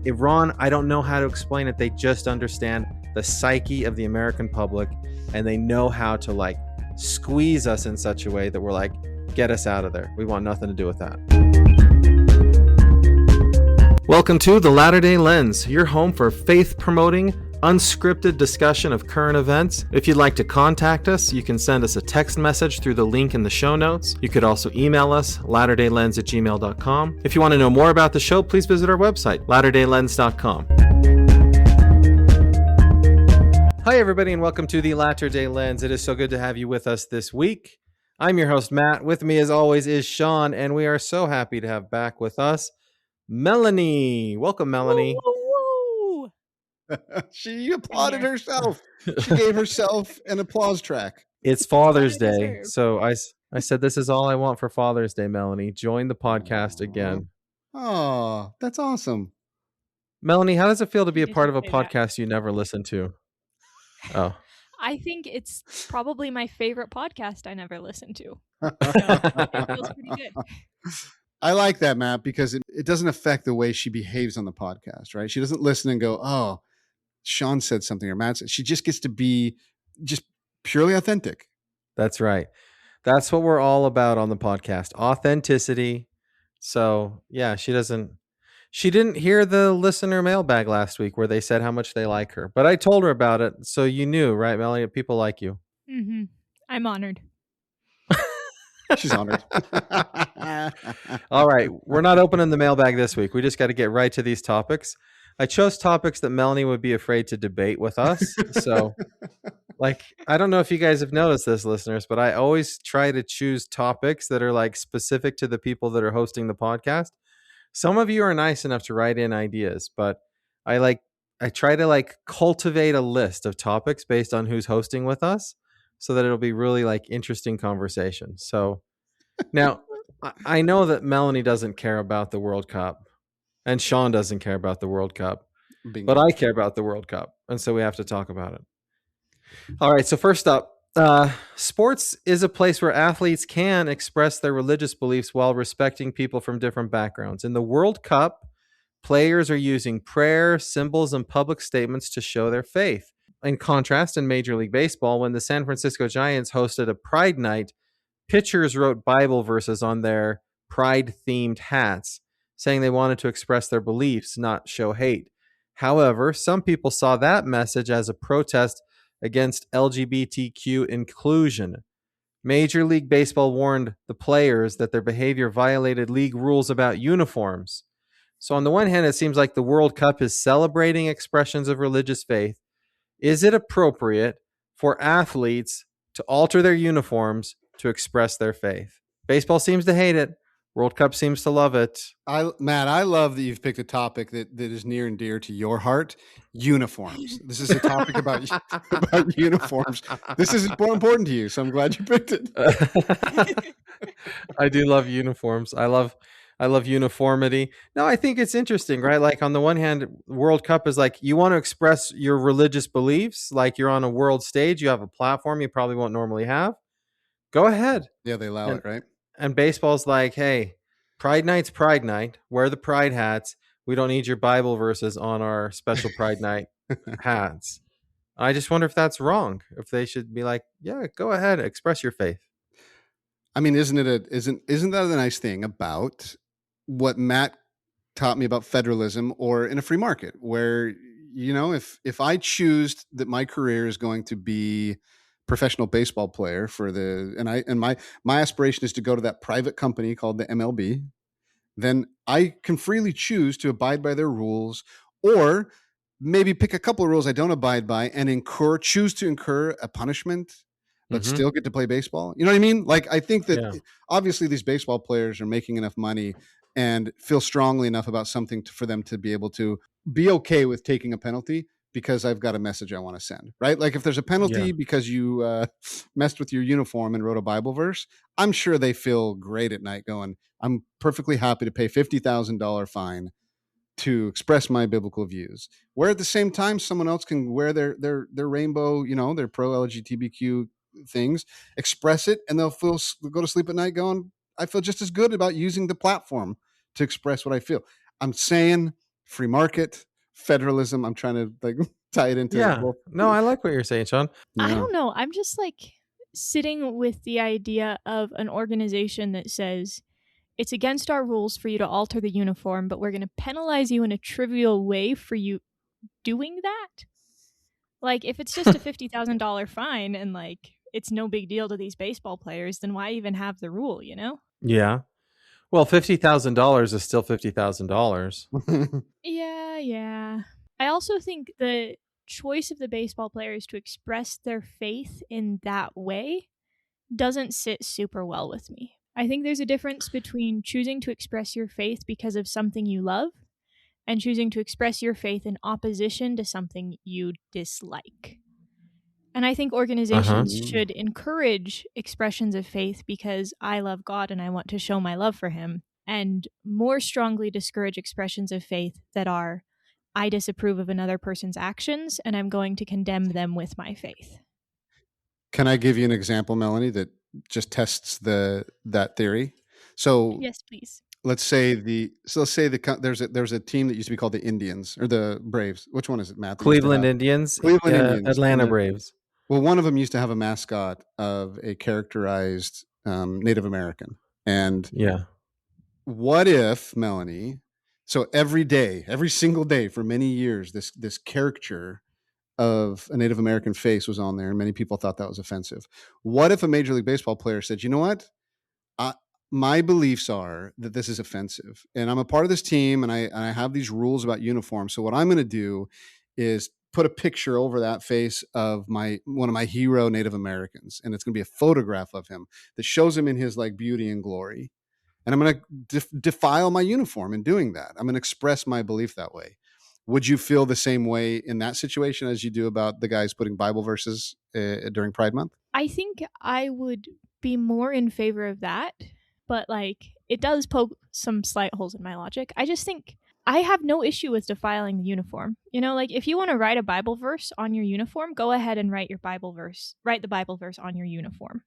Iran, I don't know how to explain it. They just understand the psyche of the American public, and they know how to like squeeze us in such a way that we're like, get us out of there. We want nothing to do with that. Welcome to The Latter-day Lens, your home for faith-promoting, unscripted discussion of current events. If you'd like to contact us, you can send us a text message through the link in the show notes. You could also email us, latterdaylens@gmail.com. If you want to know more about the show, please visit our website, latterdaylens.com. Hi, everybody, and welcome to The Latter-day Lens. It is so good to have you with us this week. I'm your host, Matt. With me, as always, is Shawn, and we are so happy to have back with us Melanie. Welcome, Melanie. Woo, woo, woo. She applauded herself. She gave herself an applause track. It's Father's Day, so I said, this is all I want for Father's Day, Melanie. Join the podcast again. Oh, that's awesome. Melanie, how does it feel to be a part of a podcast you never listened to? Oh. I think it's probably my favorite podcast I never listened to. So it feels pretty good. I like that, Matt, because it doesn't affect the way she behaves on the podcast, right? She doesn't listen and go, oh, Shawn said something or Matt said. She just gets to be just purely authentic. That's right. That's what we're all about on the podcast. Authenticity. So yeah, she didn't hear the listener mailbag last week where they said how much they like her, but I told her about it. So you knew, right, Melanie? People like you. Mm-hmm. I'm honored. She's honored. All right. We're not opening the mailbag this week. We just got to get right to these topics. I chose topics that Melanie would be afraid to debate with us. So, I don't know if you guys have noticed this, listeners, but I always try to choose topics that are like specific to the people that are hosting the podcast. Some of you are nice enough to write in ideas, but I try to cultivate a list of topics based on who's hosting with us, so that it'll be really interesting conversation. So now I know that Melanie doesn't care about the World Cup and Shawn doesn't care about the World Cup, but I care about the World Cup. And so we have to talk about it. All right. So first up, sports is a place where athletes can express their religious beliefs while respecting people from different backgrounds. In the World Cup, players are using prayer, symbols, and public statements to show their faith. In contrast, in Major League Baseball, when the San Francisco Giants hosted a Pride Night, pitchers wrote Bible verses on their Pride-themed hats, saying they wanted to express their beliefs, not show hate. However, some people saw that message as a protest against LGBTQ inclusion. Major League Baseball warned the players that their behavior violated league rules about uniforms. So on the one hand, it seems like the World Cup is celebrating expressions of religious faith. Is it appropriate for athletes to alter their uniforms to express their faith? Baseball seems to hate it. World Cup seems to love it. Matt, I love that you've picked a topic that is near and dear to your heart. Uniforms. This is a topic about uniforms. This is more important to you, so I'm glad you picked it. I do love uniforms. I love uniformity. No, I think it's interesting, right? On the one hand, World Cup is you want to express your religious beliefs, you're on a world stage, you have a platform you probably won't normally have. Go ahead. Yeah, they allow it, right? And baseball's hey, Pride Night's Pride Night. Wear the Pride hats. We don't need your Bible verses on our special Pride Night hats. I just wonder if that's wrong. If they should be yeah, go ahead, express your faith. I mean, isn't that a nice thing about what Matt taught me about federalism or in a free market where, if I choose that my career is going to be professional baseball player my aspiration is to go to that private company called the MLB, then I can freely choose to abide by their rules or maybe pick a couple of rules I don't abide by and choose to incur a punishment, but still get to play baseball. You know what I mean? I think that obviously these baseball players are making enough money and feel strongly enough about something for them to be able to be okay with taking a penalty because I've got a message I want to send, right? If there's a penalty because you messed with your uniform and wrote a Bible verse, I'm sure they feel great at night going, I'm perfectly happy to pay $50,000 fine to express my biblical views. Where at the same time, someone else can wear their rainbow, their pro LGBTQ things, express it, and they'll go to sleep at night going, I feel just as good about using the platform to express what I feel. I'm saying free market, federalism. I'm trying to like tie it into Yeah. both. No, I like what you're saying, Shawn. I Yeah. don't know. I'm just like sitting with the idea of an organization that says it's against our rules for you to alter the uniform, but we're going to penalize you in a trivial way for you doing that. Like, if it's just a $50,000 fine and like it's no big deal to these baseball players, then why even have the rule, you know? Yeah. Well, $50,000 is still $50,000. Yeah. I also think the choice of the baseball players to express their faith in that way doesn't sit super well with me. I think there's a difference between choosing to express your faith because of something you love and choosing to express your faith in opposition to something you dislike. And I think organizations should encourage expressions of faith because I love God and I want to show my love for him, and more strongly discourage expressions of faith that are, I disapprove of another person's actions and I'm going to condemn them with my faith. Can I give you an example, Melanie, that just tests that theory? So Yes, please. let's say there's a team that used to be called the Indians or the Braves. Which one is it, Matt? Cleveland Indians, Cleveland Indians, Atlanta Braves. Well, one of them used to have a mascot of a characterized Native American. And Yeah. what if, Melanie, so every single day for many years, this caricature of a Native American face was on there, and many people thought that was offensive. What if a Major League Baseball player said, you know what? My beliefs are that this is offensive, and I'm a part of this team, and I have these rules about uniforms. So what I'm going to do is put a picture over that face of one of my hero Native Americans, and it's going to be a photograph of him that shows him in his like beauty and glory. And I'm going to defile my uniform in doing that. I'm going to express my belief that way. Would you feel the same way in that situation as you do about the guys putting Bible verses during Pride Month? I think I would be more in favor of that, but like it does poke some slight holes in my logic. I just think I have no issue with defiling the uniform. You know, like if you want to write a Bible verse on your uniform, go ahead and write the Bible verse on your uniform.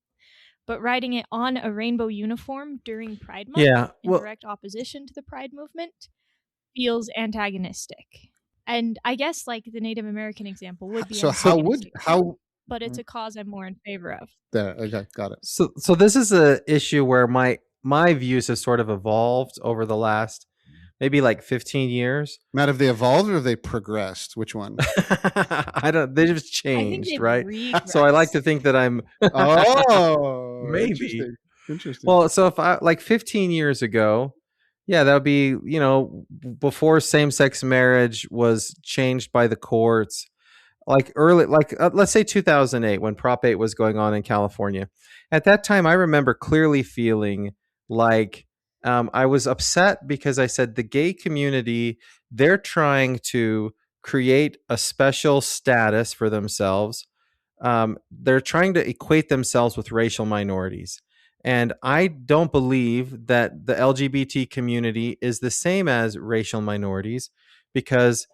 But writing it on a rainbow uniform during Pride Month in direct opposition to the Pride movement feels antagonistic. And I guess like the Native American example would be but it's a cause I'm more in favor of. There, okay, got it. So this is an issue where my views have sort of evolved over the last maybe like 15 years. Matt, have they evolved or have they progressed? Which one? They just changed, right? Regressed. So I like to think that I'm maybe interesting. Well, so if I like 15 years ago, yeah, that would be, before same-sex marriage was changed by the courts, like early, let's say 2008 when Prop 8 was going on in California. At that time, I remember clearly feeling like I was upset because I said the gay community, they're trying to create a special status for themselves. They're trying to equate themselves with racial minorities. And I don't believe that the LGBT community is the same as racial minorities, because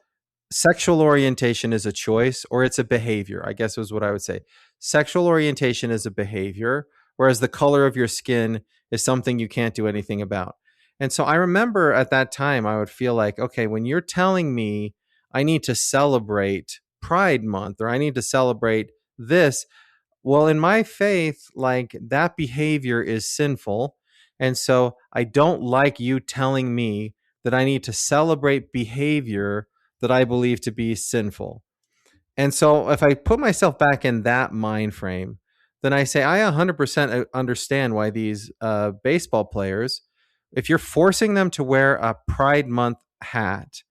sexual orientation is a choice, or it's a behavior, I guess is what I would say. Sexual orientation is a behavior, whereas the color of your skin is something you can't do anything about. And so I remember at that time, I would feel like, okay, when you're telling me I need to celebrate Pride Month or I need to celebrate this, well, in my faith, like that behavior is sinful. And so I don't like you telling me that I need to celebrate behavior that I believe to be sinful. And so if I put myself back in that mind frame, then I say I 100% understand why these baseball players, if you're forcing them to wear a Pride Month hat,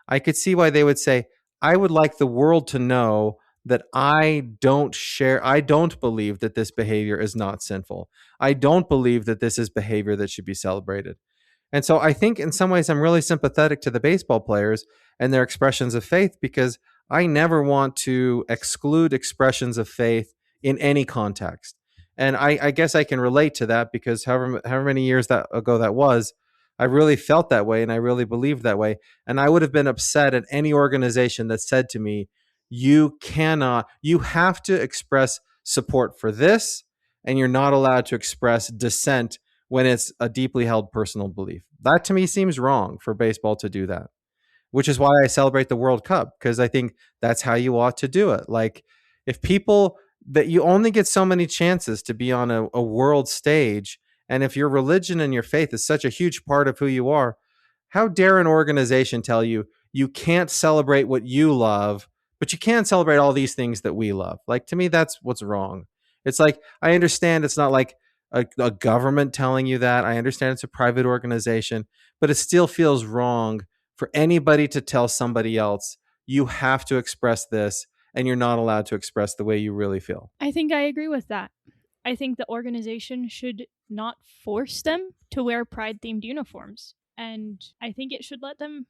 I could see why they would say, I would like the world to know that I don't believe that this behavior is not sinful. I don't believe that this is behavior that should be celebrated. And so I think in some ways I'm really sympathetic to the baseball players and their expressions of faith, because I never want to exclude expressions of faith in any context. And I guess I can relate to that because however many years ago that was, I really felt that way and I really believed that way. And I would have been upset at any organization that said to me, you have to express support for this, and you're not allowed to express dissent when it's a deeply held personal belief. That to me seems wrong for baseball to do that. which is why I celebrate the World Cup, because I think that's how you ought to do it. Like, if people that you only get so many chances to be on a world stage, and if your religion and your faith is such a huge part of who you are, how dare an organization tell you you can't celebrate what you love, but you can celebrate all these things that we love? Like, to me, that's what's wrong. It's like, I understand it's not like a government telling you that. I understand it's a private organization, but it still feels wrong for anybody to tell somebody else, you have to express this, and you're not allowed to express the way you really feel. I think I agree with that. I think the organization should not force them to wear pride-themed uniforms. And I think it should let them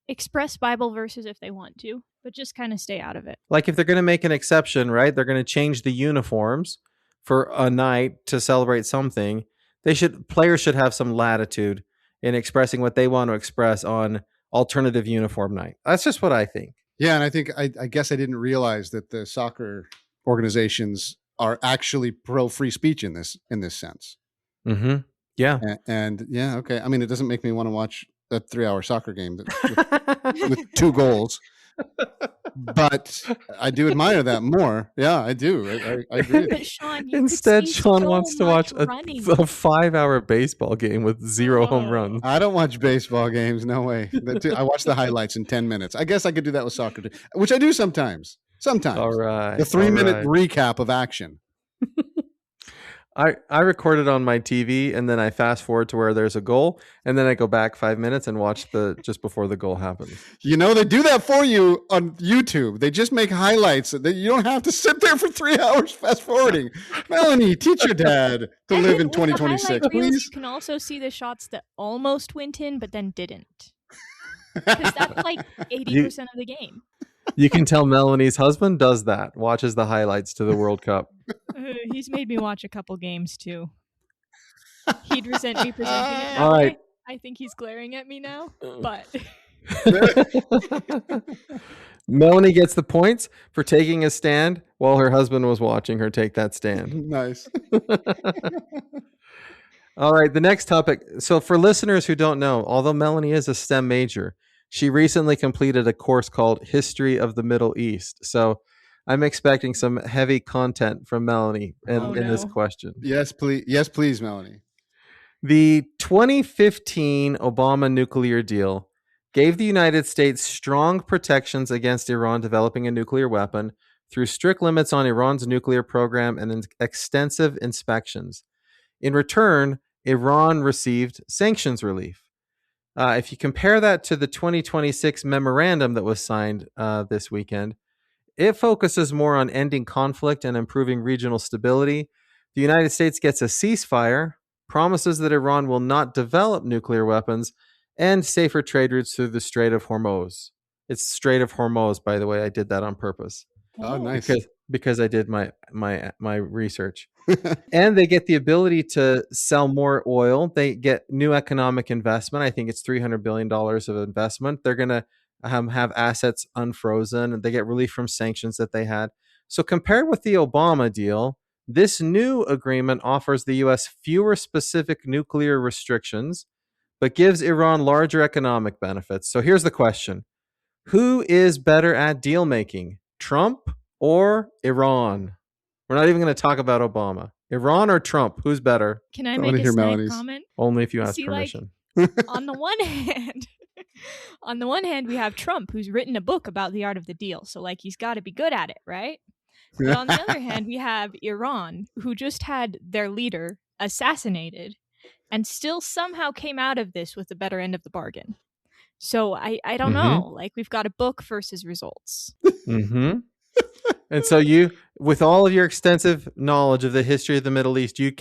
express Bible verses if they want to, but just kind of stay out of it. Like, if they're going to make an exception, right? They're going to change the uniforms for a night to celebrate something. Players should have some latitude in expressing what they want to express on alternative uniform night. That's just what I think. Yeah, and I think I guess I didn't realize that the soccer organizations are actually pro free speech in this sense. Mm-hmm. Yeah. And yeah, okay. I mean, it doesn't make me want to watch a 3-hour soccer game with 2 goals, but I do admire that more. Yeah, I do. I agree. But Shawn, Instead, Shawn wants to watch a 5-hour baseball game with 0 home runs. I don't watch baseball games. No way. I watch the highlights in 10 minutes. I guess I could do that with soccer too, which I do sometimes. All right. The 3-minute recap of action. I record it on my TV, and then I fast forward to where there's a goal, and then I go back 5 minutes and watch just before the goal happens. You know, they do that for you on YouTube. They just make highlights that you don't have to sit there for 3 hours fast forwarding. Melanie, teach your dad to live in 2026, please. You can also see the shots that almost went in, but then didn't. Because that's like 80% of the game. You can tell Melanie's husband does that, watches the highlights to the World Cup. He's made me watch a couple games too. He'd resent me presenting it that All right. way. I think he's glaring at me now, but Melanie gets the points for taking a stand while her husband was watching her take that stand. Nice. All right, the next topic. So for listeners who don't know, although Melanie is a STEM major, she recently completed a course called History of the Middle East. So I'm expecting some heavy content from Melanie in this question. Yes, please. Yes, please, Melanie. The 2015 Obama nuclear deal gave the United States strong protections against Iran developing a nuclear weapon through strict limits on Iran's nuclear program and extensive inspections. In return, Iran received sanctions relief. If you compare that to the 2026 memorandum that was signed this weekend, it focuses more on ending conflict and improving regional stability. The United States gets a ceasefire, promises that Iran will not develop nuclear weapons, and safer trade routes through the Strait of Hormuz. It's Strait of Hormuz, by the way. I did that on purpose. Oh, nice. Because I did my research. And they get the ability to sell more oil. They get new economic investment. I think it's $300 billion of investment. They're going to have assets unfrozen, and they get relief from sanctions that they had. So compared with the Obama deal, this new agreement offers the U.S. fewer specific nuclear restrictions, but gives Iran larger economic benefits. So here's the question. Who is better at deal making, Trump or Iran? We're not even going to talk about Obama. Iran or Trump? Who's better? Can I make a snide comment? Only if you ask permission. On the one hand, we have Trump, who's written a book about the art of the deal. So, he's got to be good at it, right? But on the other hand, we have Iran, who just had their leader assassinated and still somehow came out of this with the better end of the bargain. So I don't know. We've got a book versus results. Mm-hmm. And so you, with all of your extensive knowledge of the history of the Middle East, you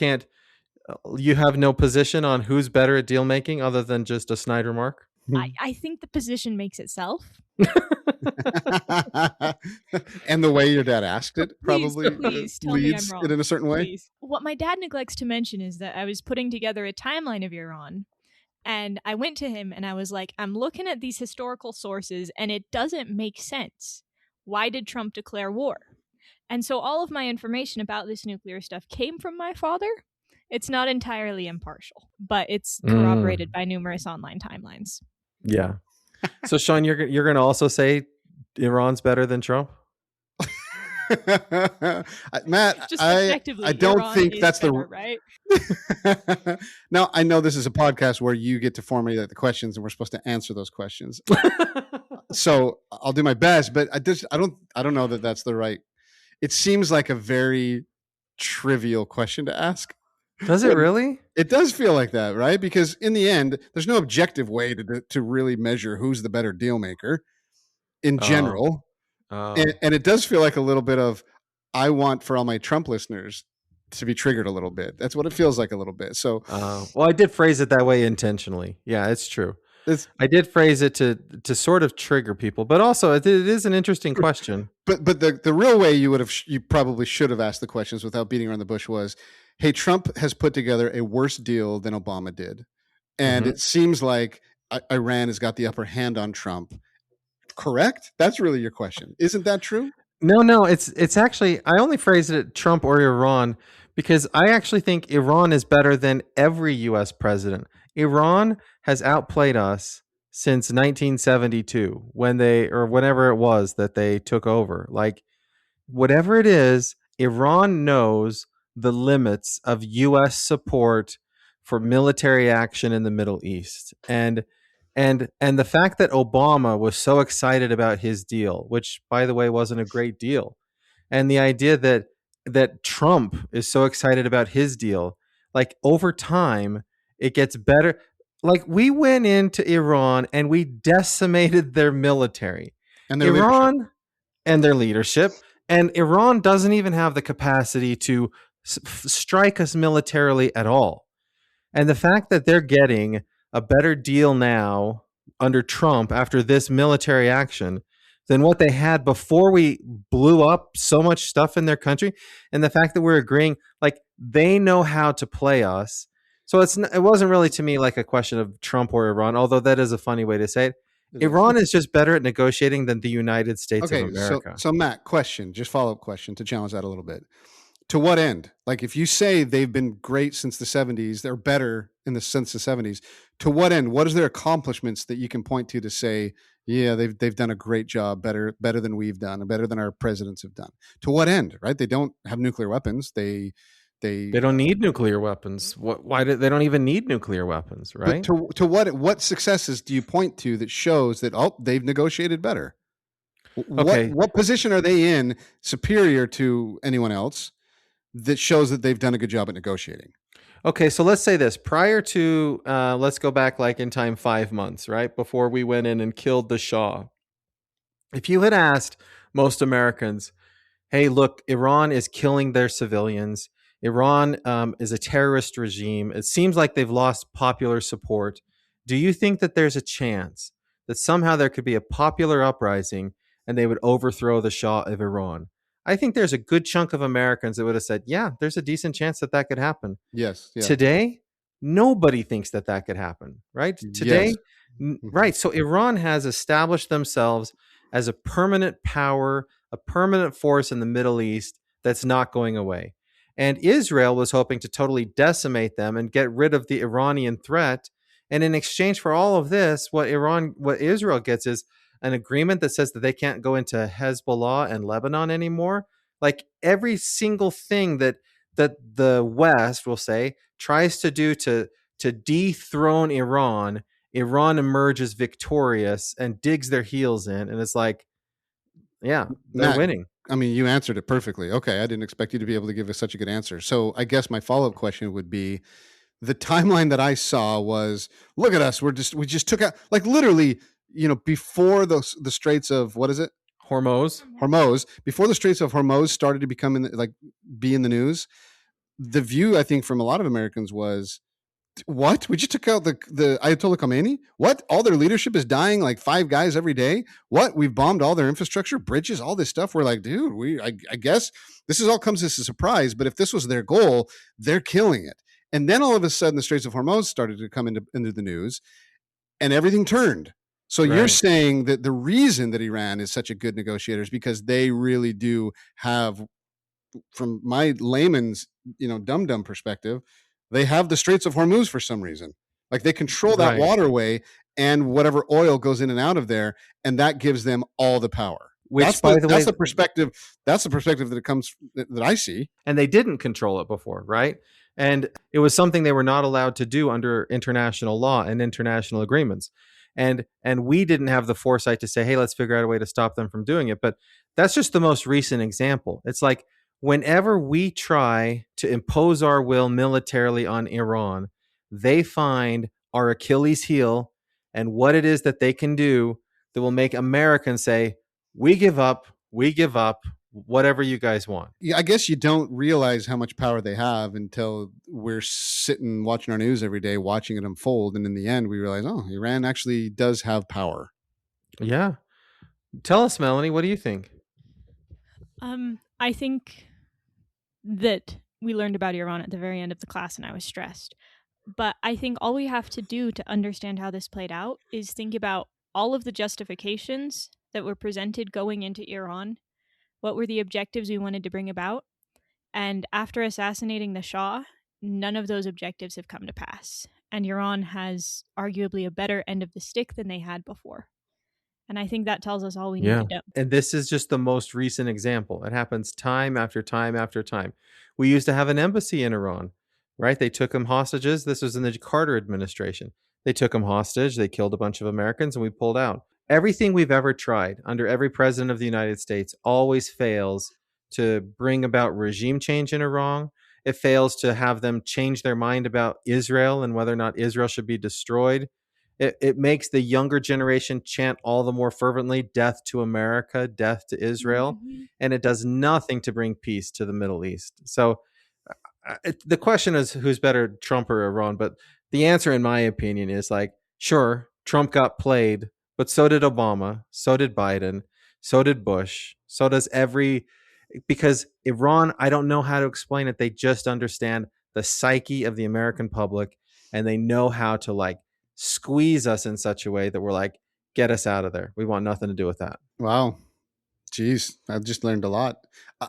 have no position on who's better at deal making other than just a snide remark? I think the position makes itself. And the way your dad asked it probably please tell me I'm wrong. It in a certain way. Please. What my dad neglects to mention is that I was putting together a timeline of Iran, and I went to him and I was like, I'm looking at these historical sources and it doesn't make sense. Why did Trump declare war? And so all of my information about this nuclear stuff came from my father. It's not entirely impartial, but it's corroborated by numerous online timelines. Yeah. So, Shawn, you're going to also say Iran's better than Trump? Matt, Just I objectively, don't Iran think is that's better, right? Now, I know this is a podcast where you get to formulate the questions and we're supposed to answer those questions. So I'll do my best, but I don't know that that's the right. It seems like a very trivial question to ask. Does it really? It does feel like that, right? Because in the end, there's no objective way to really measure who's the better deal maker in general. And it does feel like a little bit of, I want for all my Trump listeners to be triggered a little bit. That's what it feels like a little bit. So, well, I did phrase it that way intentionally. Yeah, it's true. I did phrase it to sort of trigger people, but also it is an interesting question. But the real way you probably should have asked the questions without beating around the bush was, hey, Trump has put together a worse deal than Obama did, and it seems like Iran has got the upper hand on Trump. Correct? That's really your question. Isn't that true? No, it's actually, I only phrased it Trump or Iran because I actually think Iran is better than every US president. Iran has outplayed us since 1972 whenever it was that they took over. Like, whatever it is, Iran knows the limits of US support for military action in the Middle East. And the fact that Obama was so excited about his deal, which by the way wasn't a great deal, and the idea that Trump is so excited about his deal, like over time it gets better. Like, we went into Iran and we decimated their military and their Iran leadership. and their leadership, and Iran doesn't even have the capacity to strike us militarily at all. And the fact that they're getting a better deal now under Trump after this military action than what they had before we blew up so much stuff in their country, and the fact that we're agreeing, like, they know how to play us. So it wasn't really to me like a question of Trump or Iran, although that is a funny way to say it. Iran is just better at negotiating than the United States of America. So Matt, just follow-up question to challenge that a little bit. To what end? Like, if you say they've been great since the 70s, they're better since the 70s, to what end? What is their accomplishments that you can point to say, yeah, they've done a great job, better than we've done, and better than our presidents have done? To what end, right? They don't have nuclear weapons. They don't need nuclear weapons. Why do they don't even need nuclear weapons, right? But to what successes do you point to that shows that they've negotiated better? Okay. What position are they in superior to anyone else that shows that they've done a good job at negotiating? Okay, so let's say this. Prior to, let's go back like in time 5 months, right? Before we went in and killed the Shah. If you had asked most Americans, hey, look, Iran is killing their civilians. Iran is a terrorist regime. It seems like they've lost popular support. Do you think that there's a chance that somehow there could be a popular uprising and they would overthrow the Shah of Iran? I think there's a good chunk of Americans that would have said, yeah, there's a decent chance that could happen. Yes. Yeah. Today, nobody thinks that could happen, right? Today, yes. Right. So Iran has established themselves as a permanent power, a permanent force in the Middle East that's not going away. And Israel was hoping to totally decimate them and get rid of the Iranian threat. And in exchange for all of this, what Israel gets is an agreement that says that they can't go into Hezbollah and Lebanon anymore. Like, every single thing that the West, will say, tries to do to dethrone Iran emerges victorious and digs their heels in. And it's like, yeah, they're Matt, winning. I mean, you answered it perfectly. Okay, I didn't expect you to be able to give us such a good answer. So I guess my follow-up question would be, the timeline that I saw was, look at us, we just took out, like, literally, before the Straits of, what is it? Hormuz, before the Straits of Hormuz started to be in the news, the view, I think, from a lot of Americans was, what? We just took out the Ayatollah Khomeini? What? All their leadership is dying, like 5 guys every day? What? We've bombed all their infrastructure, bridges, all this stuff. We're like, dude, I guess this all comes as a surprise, but if this was their goal, they're killing it. And then all of a sudden, the Straits of Hormuz started to come into the news, and everything turned. So You're saying that the reason that Iran is such a good negotiator is because they really do have, from my layman's, dum-dum perspective, they have the Straits of Hormuz for some reason. Like, they control that waterway, and whatever oil goes in and out of there, and that gives them all the power. Which, that's by the way, that's the perspective. That's the perspective that it comes that I see. And they didn't control it before, right? And it was something they were not allowed to do under international law and international agreements. And we didn't have the foresight to say, hey, let's figure out a way to stop them from doing it. But that's just the most recent example. It's like whenever we try to impose our will militarily on Iran, they find our Achilles heel and what it is that they can do that will make Americans say, we give up, whatever you guys want. Yeah, I guess you don't realize how much power they have until we're sitting watching our news every day, watching it unfold. And in the end, we realize, oh, Iran actually does have power. Yeah. Tell us, Melanie, what do you think? I think that we learned about Iran at the very end of the class and I was stressed. But I think all we have to do to understand how this played out is think about all of the justifications that were presented going into Iran. What were the objectives we wanted to bring about? And after assassinating the Shah, none of those objectives have come to pass. And Iran has arguably a better end of the stick than they had before. And I think that tells us all we need to know. And this is just the most recent example. It happens time after time after time. We used to have an embassy in Iran, right? They took them hostages. This was in the Carter administration. They took them hostage. They killed a bunch of Americans and we pulled out. Everything we've ever tried under every president of the United States always fails to bring about regime change in Iran. It fails to have them change their mind about Israel and whether or not Israel should be destroyed. It makes the younger generation chant all the more fervently, death to America, death to Israel. Mm-hmm. And it does nothing to bring peace to the Middle East. So the question is who's better, Trump or Iran? But the answer, in my opinion, is like, sure, Trump got played, but so did Obama, so did Biden, so did Bush, so does because Iran, I don't know how to explain it. They just understand the psyche of the American public and they know how to like squeeze us in such a way that we're like, get us out of there. We want nothing to do with that. Wow. Geez, I've just learned a lot.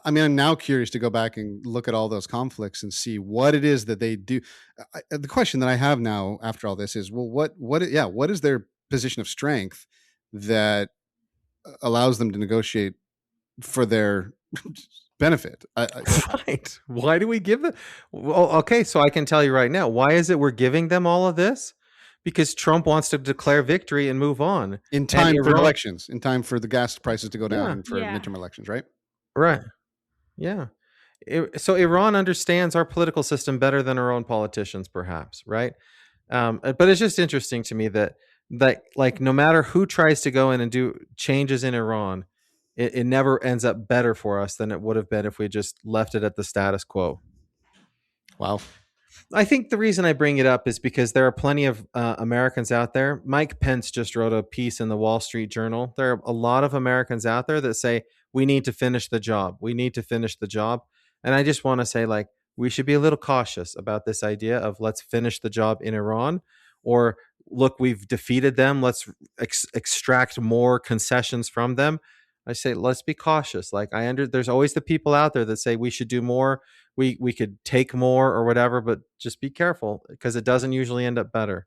I mean, I'm now curious to go back and look at all those conflicts and see what it is that they do. The question that I have now after all this is, well, what is their position of strength that allows them to negotiate for their benefit? Right. Why do we give them? Well, okay, so I can tell you right now, why is it we're giving them all of this? Because Trump wants to declare victory and move on. In time for elections, in time for the gas prices to go down and for midterm elections, right? Right. Yeah. So Iran understands our political system better than our own politicians, perhaps, right? But it's just interesting to me that like no matter who tries to go in and do changes in Iran, it never ends up better for us than it would have been if we just left it at the status quo. Wow. I think the reason I bring it up is because there are plenty of Americans out there. Mike Pence just wrote a piece in the Wall Street Journal. There are a lot of Americans out there that say, we need to finish the job. We need to finish the job. And I just want to say, like, we should be a little cautious about this idea of let's finish the job in Iran, or look, we've defeated them. Let's extract more concessions from them. I say, let's be cautious. Like there's always the people out there that say we should do more. We could take more or whatever, but just be careful because it doesn't usually end up better.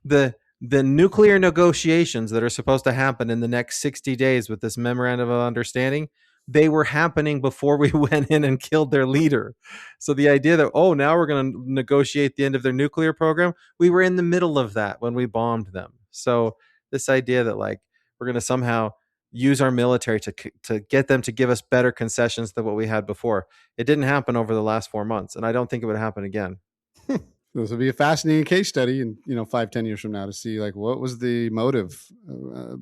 The nuclear negotiations that are supposed to happen in the next 60 days with this memorandum of understanding, they were happening before we went in and killed their leader. So the idea that, oh, now we're going to negotiate the end of their nuclear program, we were in the middle of that when we bombed them. So this idea that like we're going to somehow use our military to get them to give us better concessions than what we had before. It didn't happen over the last 4 months, and I don't think it would happen again. This will be a fascinating case study in 5-10 years from now to see like what was the motive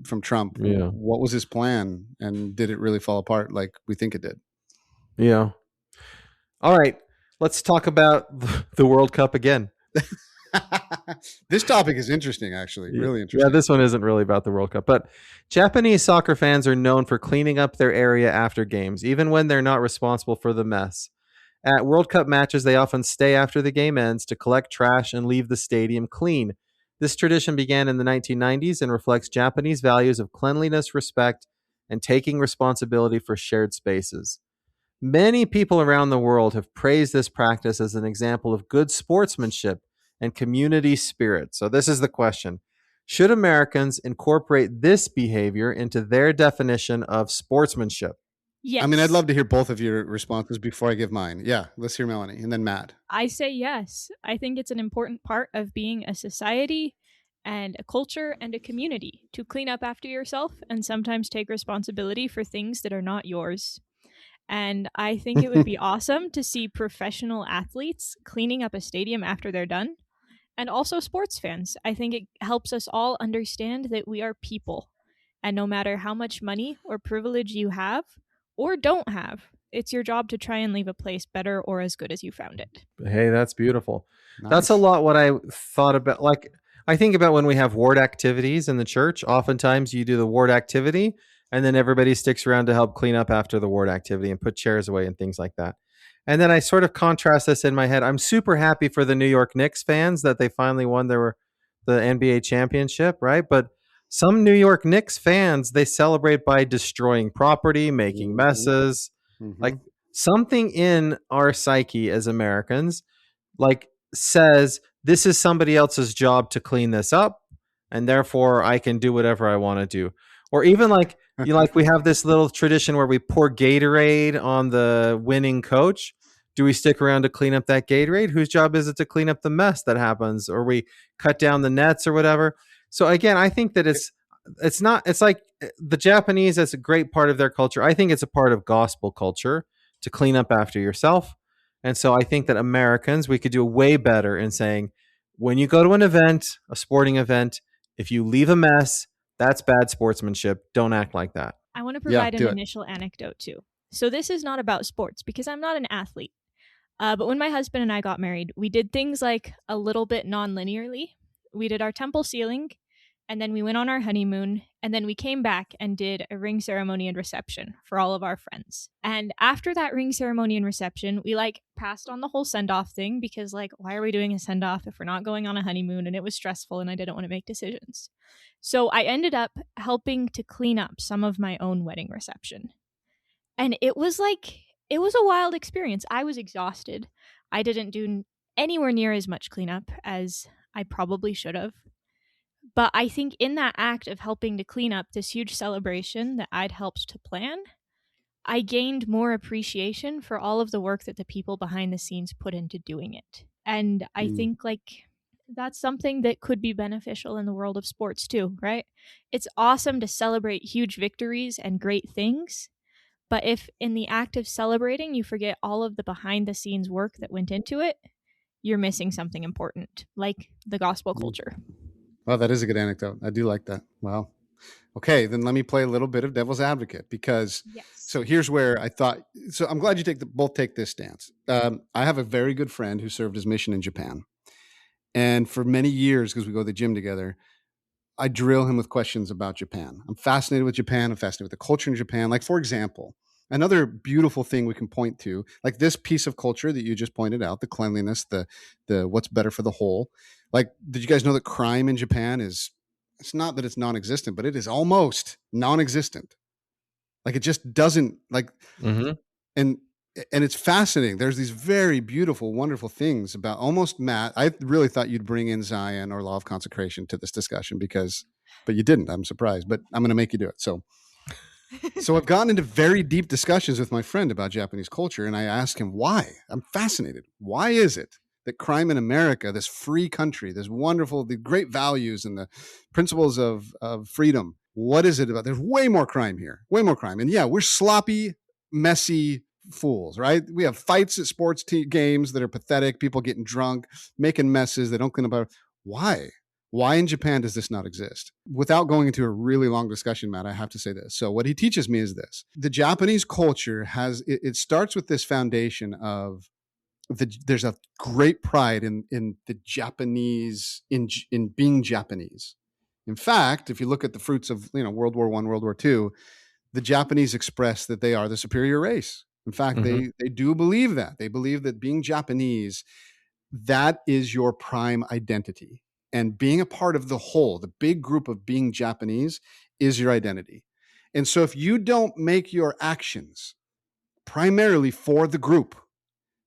from Trump. Yeah. What was his plan, and did it really fall apart like we think it did? Yeah. All right, let's talk about the World Cup again. This topic is interesting, actually. Really interesting. Yeah, this one isn't really about the World Cup, but Japanese soccer fans are known for cleaning up their area after games, even when they're not responsible for the mess. At World Cup matches, they often stay after the game ends to collect trash and leave the stadium clean. This tradition began in the 1990s and reflects Japanese values of cleanliness, respect, and taking responsibility for shared spaces. Many people around the world have praised this practice as an example of good sportsmanship and community spirit. So this is the question. Should Americans incorporate this behavior into their definition of sportsmanship? Yes. I mean, I'd love to hear both of your responses before I give mine. Yeah, let's hear Melanie and then Matt. I say yes. I think it's an important part of being a society and a culture and a community to clean up after yourself and sometimes take responsibility for things that are not yours. And I think it would be awesome to see professional athletes cleaning up a stadium after they're done. And also sports fans. I think it helps us all understand that we are people. And no matter how much money or privilege you have or don't have, it's your job to try and leave a place better or as good as you found it. Hey, that's beautiful. Nice. That's a lot what I thought about. Like, I think about when we have ward activities in the church. Oftentimes you do the ward activity and then everybody sticks around to help clean up after the ward activity and put chairs away and things like that. And then I sort of contrast this in my head. I'm super happy for the New York Knicks fans that they finally won the NBA championship, right? But some New York Knicks fans, they celebrate by destroying property, making messes. Like, something in our psyche as Americans, like, says this is somebody else's job to clean this up, and therefore I can do whatever I want to do. Or even like, we have this little tradition where we pour Gatorade on the winning coach. Do we stick around to clean up that Gatorade? Whose job is it to clean up the mess that happens? Or we cut down the nets or whatever. So again, I think that it's like the Japanese, that's a great part of their culture. I think it's a part of gospel culture to clean up after yourself. And so I think that Americans, we could do way better in saying, when you go to an event, a sporting event, if you leave a mess, that's bad sportsmanship. Don't act like that. I want to provide an initial anecdote too. So this is not about sports because I'm not an athlete. But when my husband and I got married, we did things like a little bit non-linearly. We did our temple sealing, and then we went on our honeymoon, and then we came back and did a ring ceremony and reception for all of our friends. And after that ring ceremony and reception, we passed on the whole send-off thing because why are we doing a send-off if we're not going on a honeymoon? And it was stressful and I didn't want to make decisions. So I ended up helping to clean up some of my own wedding reception. And it was a wild experience. I was exhausted. I didn't do anywhere near as much cleanup as I probably should have. But I think in that act of helping to clean up this huge celebration that I'd helped to plan, I gained more appreciation for all of the work that the people behind the scenes put into doing it. And I think that's something that could be beneficial in the world of sports too, right? It's awesome to celebrate huge victories and great things. But if in the act of celebrating, you forget all of the behind the scenes work that went into it, you're missing something important, like the gospel culture. Well, that is a good anecdote. I do like that. Wow. Okay, then let me play a little bit of devil's advocate because so here's where I thought. So I'm glad you both take this stance. I have a very good friend who served his mission in Japan. And for many years, because we go to the gym together, I drill him with questions about Japan. I'm fascinated with Japan. I'm fascinated with the culture in Japan. Like, for example, another beautiful thing we can point to, like this piece of culture that you just pointed out, the cleanliness, the what's better for the whole. Like, did you guys know that crime in Japan it's not that it's non-existent, but it is almost non-existent. Like, it just doesn't and it's fascinating. There's these very beautiful, wonderful things about almost Matt. I really thought you'd bring in Zion or law of consecration to this discussion but you didn't. I'm surprised, but I'm going to make you do it. So I've gotten into very deep discussions with my friend about Japanese culture, and I asked him why. I'm fascinated. Why is it that crime in America, this free country, this wonderful, the great values and the principles of freedom, what is it about? There's way more crime here, way more crime. And yeah, we're sloppy, messy fools, right? We have fights at sports games that are pathetic, people getting drunk, making messes, they don't clean up. Why? Why in Japan does this not exist? Without going into a really long discussion, Matt, I have to say this. So what he teaches me is this. The Japanese culture it starts with this foundation of there's a great pride in the Japanese, in being Japanese. In fact, if you look at the fruits of World War I, World War II, the Japanese express that they are the superior race. In fact, they do believe that. They believe that being Japanese, that is your prime identity. And being a part of the whole, the big group of being Japanese, is your identity. And so if you don't make your actions primarily for the group,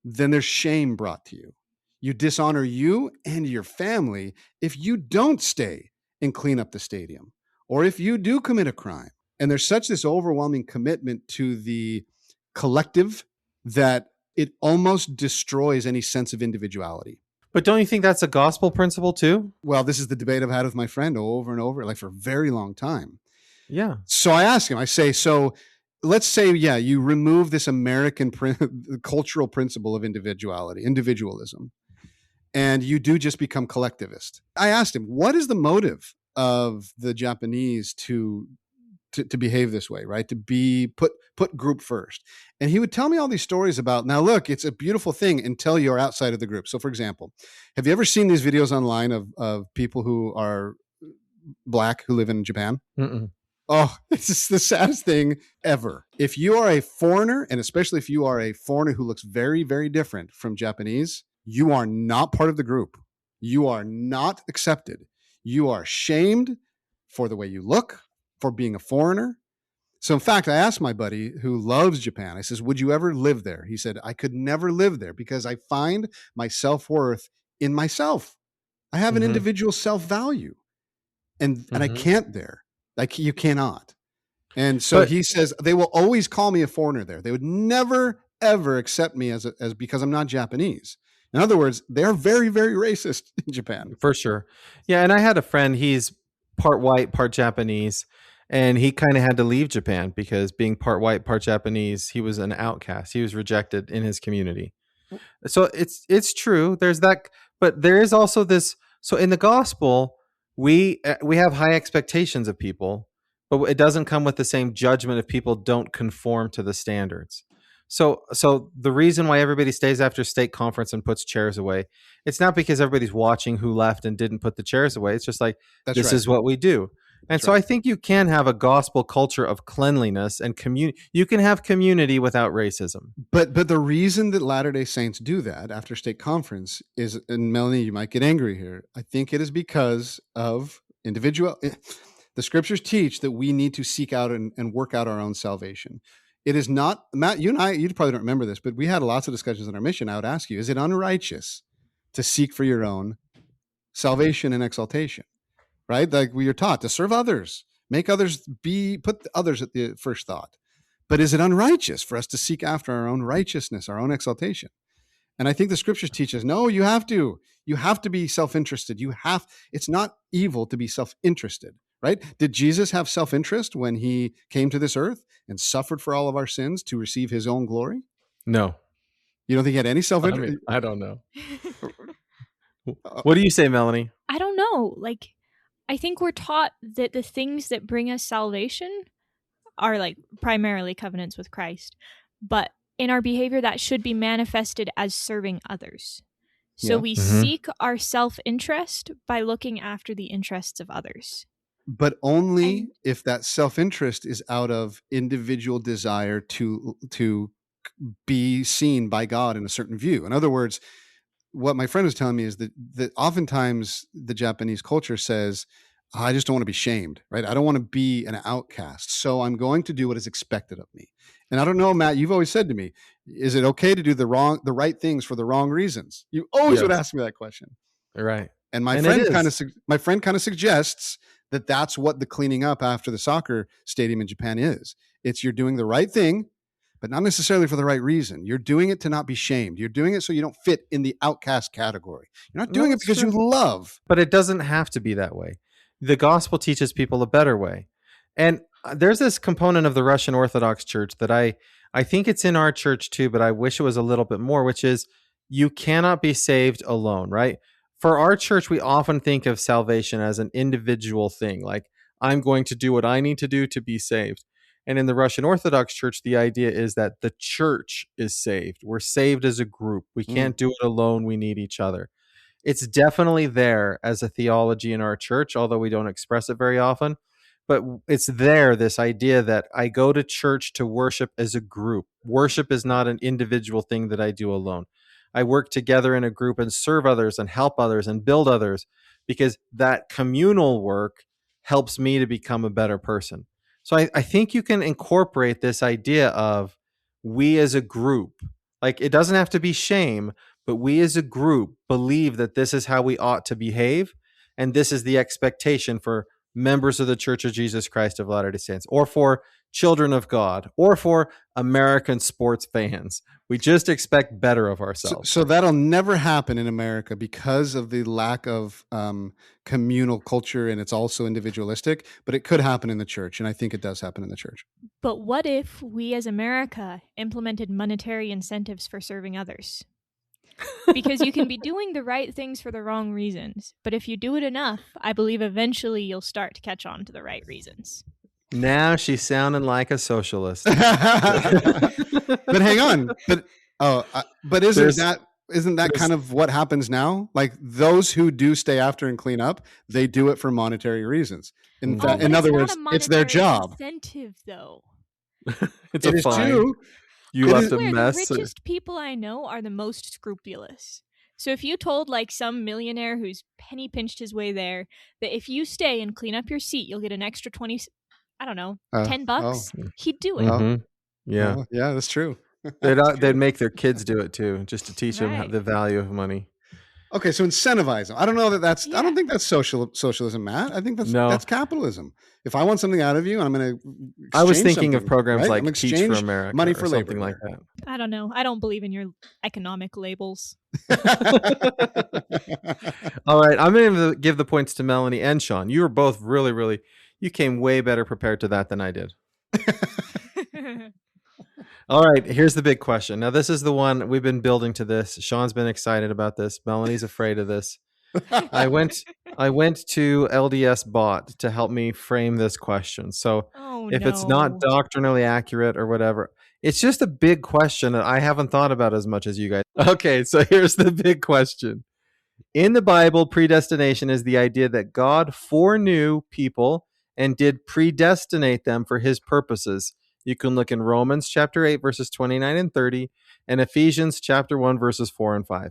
then there's shame brought to you. You dishonor you and your family if you don't stay and clean up the stadium. Or if you do commit a crime, and there's such this overwhelming commitment to the collective that it almost destroys any sense of individuality. But don't you think that's a gospel principle too? Well, this is the debate I've had with my friend over and over, like for a very long time. Yeah. So I ask him, I say, so let's say, yeah, you remove this American cultural principle of individualism, and you do just become collectivist. I asked him, what is the motive of the Japanese to behave this way, right? To be put group first. And he would tell me all these stories about, now look, it's a beautiful thing until you're outside of the group. So for example, have you ever seen these videos online of people who are Black who live in Japan? Mm-mm. Oh, it's just the saddest thing ever. If you are a foreigner, and especially if you are a foreigner who looks very, very different from Japanese, you are not part of the group. You are not accepted. You are shamed for the way you look, for being a foreigner. So in fact, I asked my buddy who loves Japan, I says, would you ever live there? He said, I could never live there because I find my self-worth in myself. I have an individual self-value and I can't there. Like you cannot. And so he says, they will always call me a foreigner there. They would never, ever accept me as because I'm not Japanese. In other words, they're very, very racist in Japan. For sure. Yeah. And I had a friend, he's part white, part Japanese. And he kind of had to leave Japan because being part white, part Japanese, he was an outcast. He was rejected in his community. So it's true. There's that, but there is also this. So in the gospel, we have high expectations of people, but it doesn't come with the same judgment if people don't conform to the standards. So the reason why everybody stays after state conference and puts chairs away, it's not because everybody's watching who left and didn't put the chairs away. It's just like, this is what we do. And so I think you can have a gospel culture of cleanliness and community. You can have community without racism. But the reason that Latter-day Saints do that after state conference is, and Melanie, you might get angry here, I think it is because of individual. The scriptures teach that we need to seek out and work out our own salvation. It is not, Matt, you and I, you probably don't remember this, but we had lots of discussions in our mission. I would ask you, is it unrighteous to seek for your own salvation and exaltation? Right? Like we are taught to serve others, make others put others at the first thought. But is it unrighteous for us to seek after our own righteousness, our own exaltation? And I think the scriptures teach us, no, you have to be self-interested. It's not evil to be self-interested, right? Did Jesus have self-interest when he came to this earth and suffered for all of our sins to receive his own glory? No. You don't think he had any self-interest? I don't know. What do you say, Melanie? I don't know. Like, I think we're taught that the things that bring us salvation are like primarily covenants with Christ, but in our behavior that should be manifested as serving others. So we seek our self-interest by looking after the interests of others. But only if that self-interest is out of individual desire to be seen by God in a certain view. In other words, what my friend was telling me is that oftentimes the Japanese culture says, I just don't want to be shamed, right? I don't want to be an outcast. So I'm going to do what is expected of me. And I don't know, Matt, you've always said to me, is it okay to do the right things for the wrong reasons? You always would ask me that question. Right. And my friend kind of suggests that that's what the cleaning up after the soccer stadium in Japan is. It's you're doing the right thing, but not necessarily for the right reason. You're doing it to not be shamed. You're doing it so you don't fit in the outcast category. You're not doing it because you love. But it doesn't have to be that way. The gospel teaches people a better way. And there's this component of the Russian Orthodox Church that I think it's in our church too, but I wish it was a little bit more, which is you cannot be saved alone, right? For our church, we often think of salvation as an individual thing. Like, I'm going to do what I need to do to be saved. And in the Russian Orthodox Church, the idea is that the church is saved. We're saved as a group. We can't do it alone. We need each other. It's definitely there as a theology in our church, although we don't express it very often. But it's there, this idea that I go to church to worship as a group. Worship is not an individual thing that I do alone. I work together in a group and serve others and help others and build others, because that communal work helps me to become a better person. So I think you can incorporate this idea of we as a group, like it doesn't have to be shame, but we as a group believe that this is how we ought to behave. and this is the expectation for members of the Church of Jesus Christ of Latter-day Saints, or for children of God, or for American sports fans. We just expect better of ourselves. So that'll never happen in America because of the lack of communal culture, and it's also individualistic, but it could happen in the church, and I think it does happen in the church. But what if we as America implemented monetary incentives for serving others? Because you can be doing the right things for the wrong reasons, but if you do it enough, I believe eventually you'll start to catch on to the right reasons. Now she's sounding like a socialist. But hang on, but isn't that kind of what happens now? Like those who do stay after and clean up, they do it for monetary reasons. In other words, it's their job. Incentive, though. It's a fine. Too. You left a mess. The richest people I know are the most scrupulous. So if you told like some millionaire who's penny pinched his way there that if you stay and clean up your seat, you'll get an extra 20, I don't know, $10, he'd do it. Mm-hmm. Yeah. Yeah, that's true. They'd make their kids do it too, just to teach them the value of money. Okay, so incentivize them. I don't know that's. Yeah. I don't think that's socialism, Matt. I think that's capitalism. If I want something out of you, I'm going to. I was thinking of programs like Teach for America, money for labor, something like that. I don't know. I don't believe in your economic labels. All right, I'm going to give the points to Melanie and Shawn. You were both really, really. You came way better prepared to that than I did. All right, here's the big question. Now, this is the one we've been building to this. Shawn's been excited about this. Melanie's afraid of this. I went to LDS Bot to help me frame this question. So if it's not doctrinally accurate or whatever, it's just a big question that I haven't thought about as much as you guys. Okay, so here's the big question. In the Bible, predestination is the idea that God foreknew people and did predestinate them for his purposes. You can look in Romans chapter 8, verses 29 and 30, and Ephesians chapter 1, verses 4 and 5.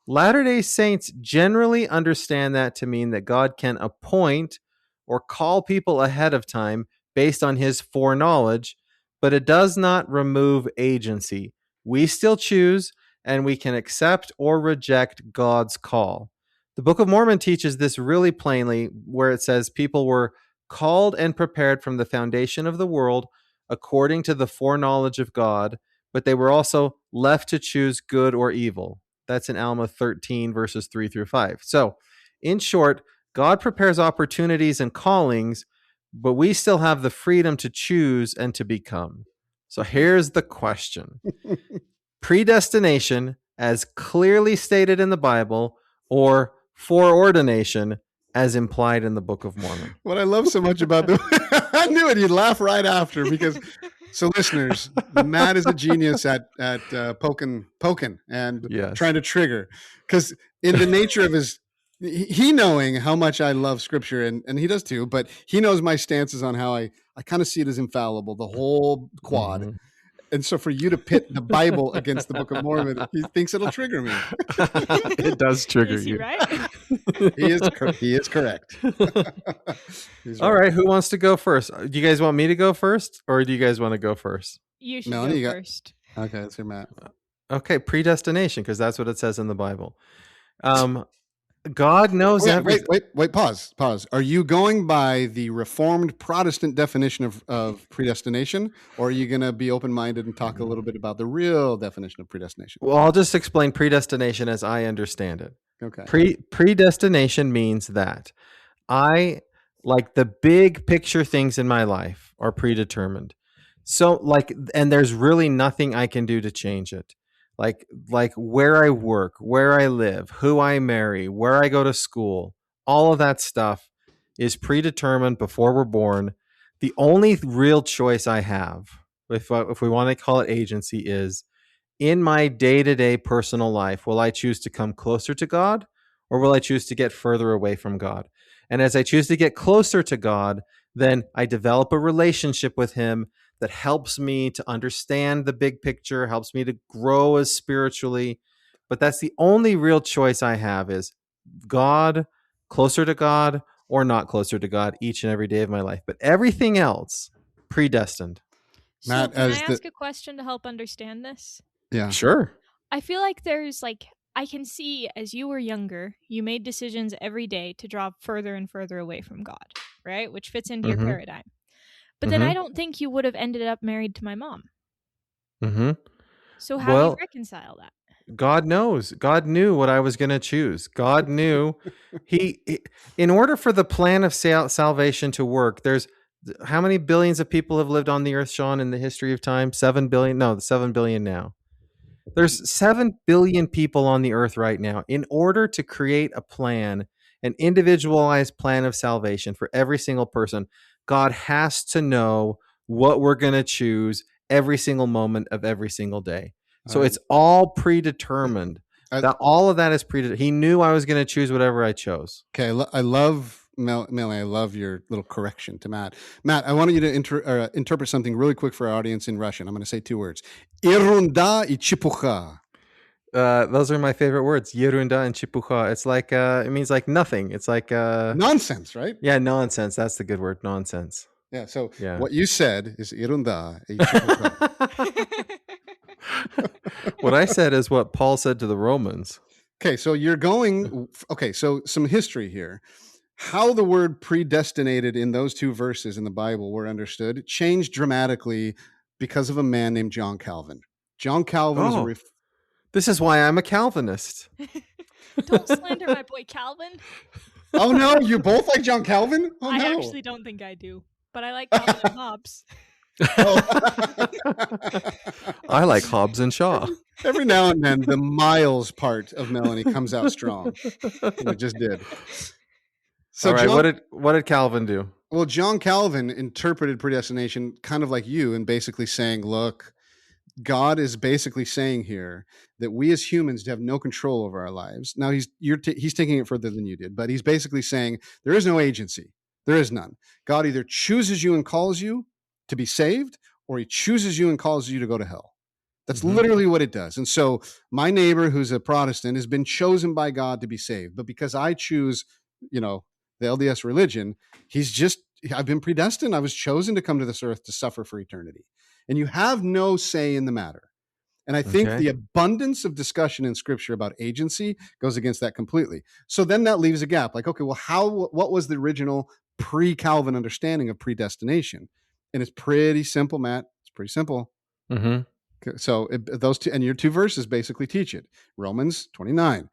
Latter-day Saints generally understand that to mean that God can appoint or call people ahead of time based on his foreknowledge, but it does not remove agency. We still choose, and we can accept or reject God's call. The Book of Mormon teaches this really plainly, where it says people were called and prepared from the foundation of the world according to the foreknowledge of God, but they were also left to choose good or evil. That's in Alma 13, verses 3 through 5. So, in short, God prepares opportunities and callings, but we still have the freedom to choose and to become. So here's the question. Predestination, as clearly stated in the Bible, or foreordination, as implied in the Book of Mormon. What I love so much about I knew it. You'd laugh right after because. So, listeners, Matt is a genius at poking and trying to trigger, because in the nature of he knowing how much I love Scripture, and he does too, but he knows my stances on how I kind of see it as infallible, the whole quad. Mm-hmm. And so for you to pit the Bible against the Book of Mormon, he thinks it'll trigger me. It does trigger you. Right? He is correct. All right. Who wants to go first? Do you guys want me to go first, or do you guys want to go first? You should go first. Okay, let's hear Matt. Okay, predestination, because that's what it says in the Bible. God knows everything. Wait, pause. Are you going by the Reformed Protestant definition of predestination, or are you going to be open-minded and talk a little bit about the real definition of predestination? Well, I'll just explain predestination as I understand it. Okay. Predestination means that like the big picture things in my life are predetermined. So and there's really nothing I can do to change it. Like where I work, where I live, who I marry, where I go to school, all of that stuff is predetermined before we're born. The only real choice I have, if we want to call it agency, is in my day-to-day personal life, will I choose to come closer to God, or will I choose to get further away from God? And as I choose to get closer to God, then I develop a relationship with him that helps me to understand the big picture, helps me to grow as spiritually. But that's the only real choice I have, is God, closer to God, or not closer to God each and every day of my life. But everything else, predestined. So Matt, can I ask a question to help understand this? Yeah. Sure. I feel like there's I can see as you were younger, you made decisions every day to draw further and further away from God, right? Which fits into your Mhm. paradigm. But then I don't think you would have ended up married to my mom. Mhm. So how do you Well, reconcile that? God knows. God knew what I was going to choose. God knew in order for the plan of salvation to work, there's how many billions of people have lived on the earth, Shawn, in the history of time? 7 billion? No, 7 billion now. There's 7 billion people on the earth right now. In order to create a plan, an individualized plan of salvation for every single person, God has to know what we're going to choose every single moment of every single day. So it's all predetermined. That all of that is predetermined. He knew I was going to choose whatever I chose. Okay, I love Melanie. I love your little correction to Matt. Matt, I wanted you to interpret something really quick for our audience in Russian. I'm going to say 2 words: Erunda и чепуха. Those are my favorite words. Yerunda and chipucha. It's like it means like nothing. It's like nonsense, right? Yeah, nonsense. That's the good word. Nonsense. Yeah. So what you said is Erunda y chipucha. What I said is what Paul said to the Romans. Okay, so you're going. Okay, so some history here. How the word predestinated in those 2 verses in the Bible were understood changed dramatically because of a man named John Calvin. John Calvin is this is why I'm a Calvinist. Don't slander my boy Calvin. Oh no, you both like John Calvin? Oh, I no. actually don't think I do, but I like Calvin and Hobbes. I like Hobbes and Shaw. Every now and then, the Miles part of Melanie comes out strong. And it just did. So, all right, what did Calvin do? Well, John Calvin interpreted predestination kind of like you, and basically saying, look, God is basically saying here that we as humans have no control over our lives. Now he's taking it further than you did, but he's basically saying there is no agency. There is none. God either chooses you and calls you to be saved, or he chooses you and calls you to go to hell. That's literally what it does. And so my neighbor, who's a Protestant, has been chosen by God to be saved. But because I choose, the LDS religion, I've been predestined. I was chosen to come to this earth to suffer for eternity. And you have no say in the matter. And I think the abundance of discussion in Scripture about agency goes against that completely. So then that leaves a gap. Like, okay, well, what was the original pre-Calvin understanding of predestination? And it's pretty simple, Matt. It's pretty simple. Mm-hmm. So those 2, and your 2 verses basically teach it. Romans 29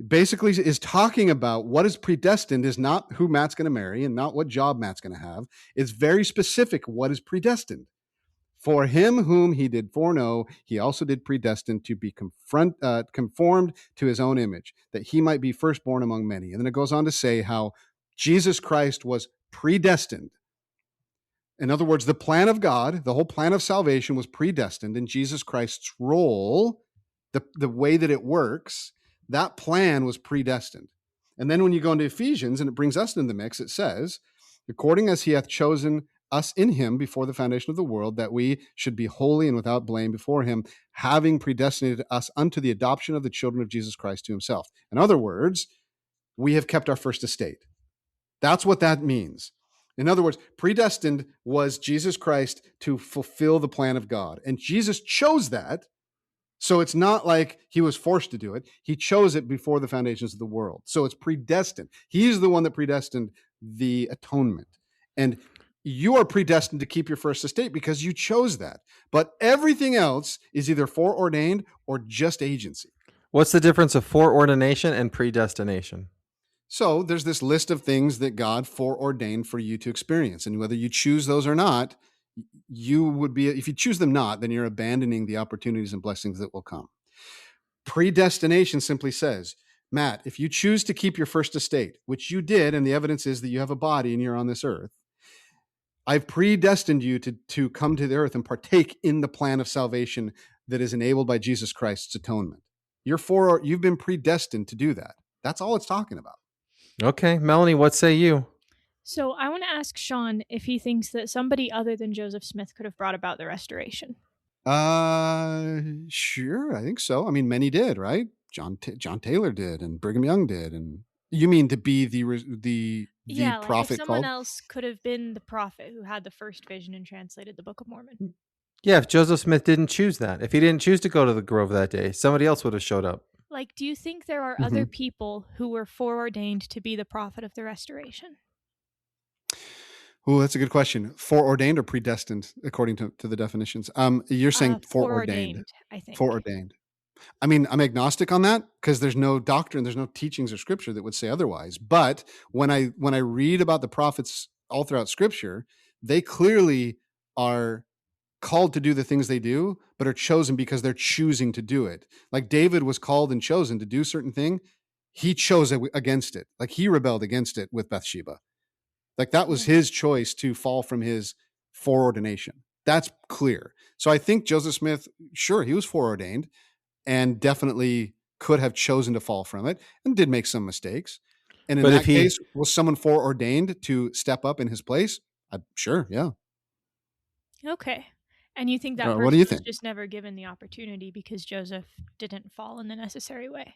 basically is talking about what is predestined is not who Matt's going to marry and not what job Matt's going to have. It's very specific what is predestined. For him whom he did foreknow, he also did predestine to be conformed to his own image, that he might be firstborn among many. And then it goes on to say how Jesus Christ was predestined. In other words, the plan of God, the whole plan of salvation was predestined, and Jesus Christ's role, the way that it works, that plan was predestined. And then when you go into Ephesians, and it brings us into the mix, it says, according as he hath chosen us in him before the foundation of the world, that we should be holy and without blame before him, having predestinated us unto the adoption of the children of Jesus Christ to himself. In other words, we have kept our first estate. That's what that means. In other words, predestined was Jesus Christ to fulfill the plan of God. And Jesus chose that. So it's not like he was forced to do it. He chose it before the foundations of the world. So it's predestined. He's the one that predestined the atonement. And you are predestined to keep your first estate because you chose that. But everything else is either foreordained or just agency. What's the difference of foreordination and predestination? So there's this list of things that God foreordained for you to experience. And whether you choose those or not, you would be, if you choose them not, then you're abandoning the opportunities and blessings that will come. Predestination simply says, Matt, if you choose to keep your first estate, which you did, and the evidence is that you have a body and you're on this earth, I've predestined you to come to the earth and partake in the plan of salvation that is enabled by Jesus Christ's atonement. You've been predestined to do that. That's all it's talking about. Okay, Melanie, what say you? So I want to ask Shawn if he thinks that somebody other than Joseph Smith could have brought about the restoration. Sure, I think so. I mean, many did, right? John Taylor did, and Brigham Young did, and you mean to be the prophet like if someone called? else could have been the prophet who had the first vision and translated the Book of Mormon. Yeah, if Joseph Smith didn't choose that, if he didn't choose to go to the grove that day, somebody else would have showed up. Like, do you think there are other people who were foreordained to be the prophet of the restoration? Oh, that's a good question. Foreordained or predestined, according to the definitions? You're saying foreordained. I think. Foreordained. I mean, I'm agnostic on that because there's no doctrine, there's no teachings or scripture that would say otherwise. But when I read about the prophets all throughout scripture, they clearly are called to do the things they do, but are chosen because they're choosing to do it. Like David was called and chosen to do certain thing. He chose against it. Like he rebelled against it with Bathsheba. Like that was his choice to fall from his foreordination. That's clear. So I think Joseph Smith, sure, he was foreordained and definitely could have chosen to fall from it and did make some mistakes. And in that case, was someone foreordained to step up in his place? Sure, yeah. Okay. And you think that what person do you was think? just never given the opportunity because Joseph didn't fall in the necessary way?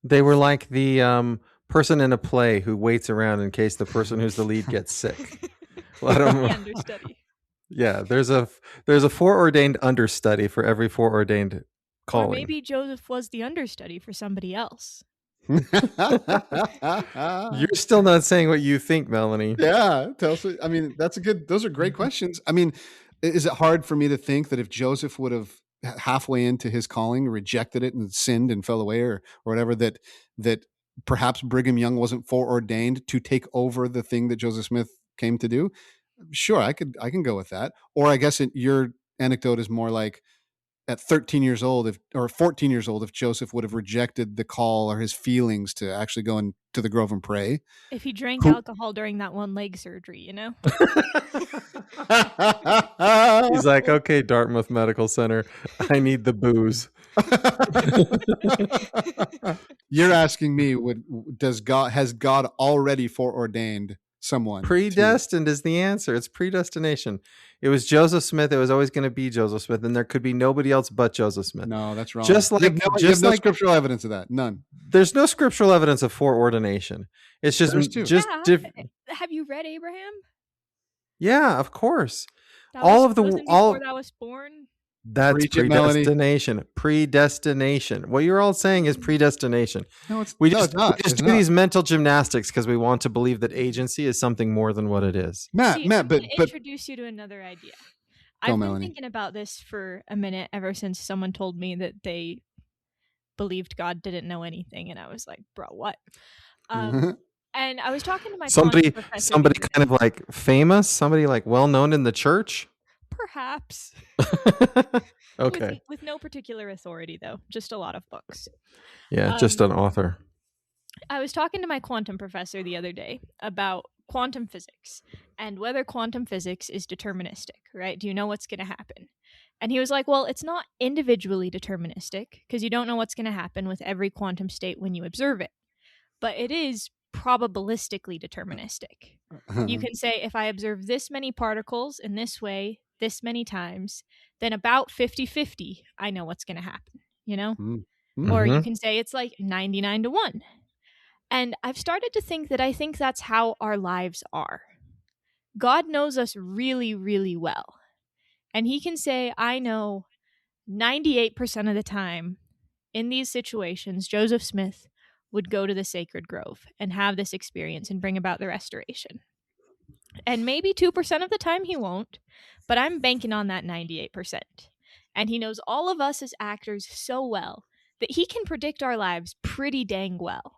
They were like the person in a play who waits around in case the person who's the lead gets sick. Let The understudy. Yeah, there's a foreordained understudy for every foreordained calling. Or maybe Joseph was the understudy for somebody else. You're still not saying what you think, Melanie. Yeah, I mean, those are great questions. I mean, is it hard for me to think that if Joseph would have halfway into his calling rejected it and sinned and fell away or whatever, that perhaps Brigham Young wasn't foreordained to take over the thing that Joseph Smith came to do? Sure, I can go with that. Or I guess your anecdote is more like at 13 years old, or 14 years old, if Joseph would have rejected the call or his feelings to actually go into the grove and pray. If he drank alcohol during that one leg surgery, you know? He's like, okay, Dartmouth Medical Center, I need the booze. You're asking me, has God already foreordained someone? Predestined is the answer. It's predestination. It was Joseph Smith. It was always going to be Joseph Smith, and there could be nobody else but Joseph Smith. No, that's wrong. Just like you have no scriptural evidence of that. None. There's no scriptural evidence of foreordination. It's just Have you read Abraham? Yeah, of course. Before that was born. That's predestination. Predestination. What you're all saying is predestination. No, it's we just do these mental gymnastics because we want to believe that agency is something more than what it is. Matt, but introduce you to another idea. I've been Melanie. thinking about this for a minute ever since someone told me that they believed God didn't know anything, and I was like, "Bro, what?" And I was talking to my somebody kind of like famous, somebody like well known in the church. Perhaps. Okay. With no particular authority, though. Just a lot of books. Yeah, just an author. I was talking to my quantum professor the other day about quantum physics and whether quantum physics is deterministic, right? Do you know what's going to happen? And he was like, well, it's not individually deterministic because you don't know what's going to happen with every quantum state when you observe it. But it is probabilistically deterministic. You can say, if I observe this many particles in this way, this many times, then about 50-50, I know what's going to happen, you know? Mm-hmm. Or you can say it's like 99-1. And I've started to think that I think that's how our lives are. God knows us really, really well. And he can say, I know 98% of the time in these situations, Joseph Smith would go to the sacred grove and have this experience and bring about the restoration. And maybe 2% of the time he won't, but I'm banking on that 98%. And he knows all of us as actors so well that he can predict our lives pretty dang well.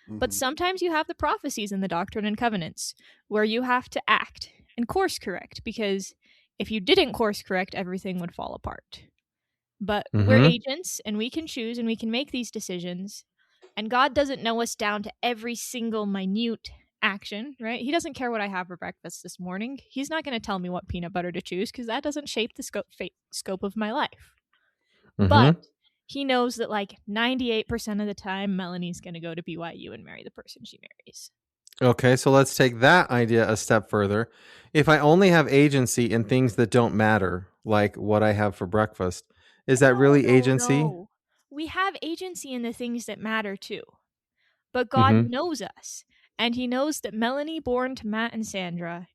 Mm-hmm. But sometimes you have the prophecies in the Doctrine and Covenants where you have to act and course correct, because if you didn't course correct, everything would fall apart. But we're agents and we can choose and we can make these decisions. And God doesn't know us down to every single minute action, right? He doesn't care what I have for breakfast this morning. He's not going to tell me what peanut butter to choose because that doesn't shape the scope of my life. But he knows that like 98% of the time, Melanie's going to go to BYU and marry the person she marries. Okay, so let's take that idea a step further. If I only have agency in things that don't matter, like what I have for breakfast, is that really agency? No. We have agency in the things that matter too. But God knows us. And he knows that Melanie, born to Matt and Sandra,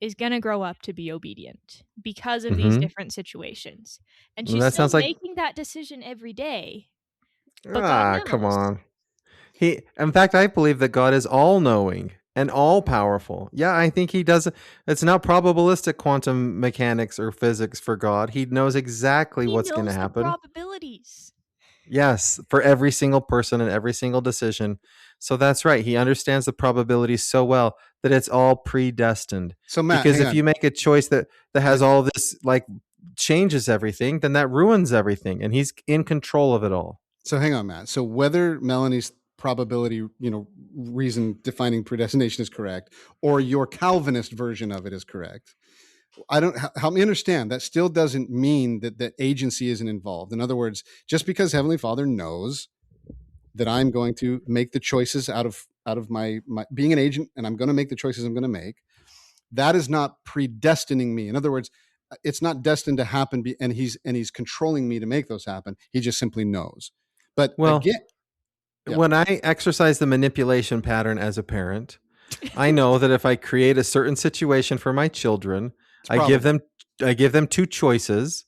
is going to grow up to be obedient because of these different situations. And she's still making that decision every day. But God Come knows. on. In fact, I believe that God is all knowing and all powerful. Yeah, I think he does. It's not probabilistic quantum mechanics or physics for God. He knows exactly He what's going to knows the happen. probabilities. Yes, for every single person and every single decision. So that's right. He understands the probabilities so well that it's all predestined. So Matt, Because hang if on. you make a choice that has all this, like, changes everything, then that ruins everything, and he's in control of it all. So hang on, Matt. So whether Melanie's probability, reason defining predestination is correct, or your Calvinist version of it is correct, help me understand. That still doesn't mean that agency isn't involved. In other words, just because Heavenly Father knows that I'm going to make the choices out of my being an agent, and I'm going to make the choices I'm going to make, that is not predestining me. In other words, it's not destined to happen, and he's controlling me to make those happen. He just simply knows. But Well, again, yeah. when I exercise the manipulation pattern as a parent, I know that if I create a certain situation for my children, I give them two choices,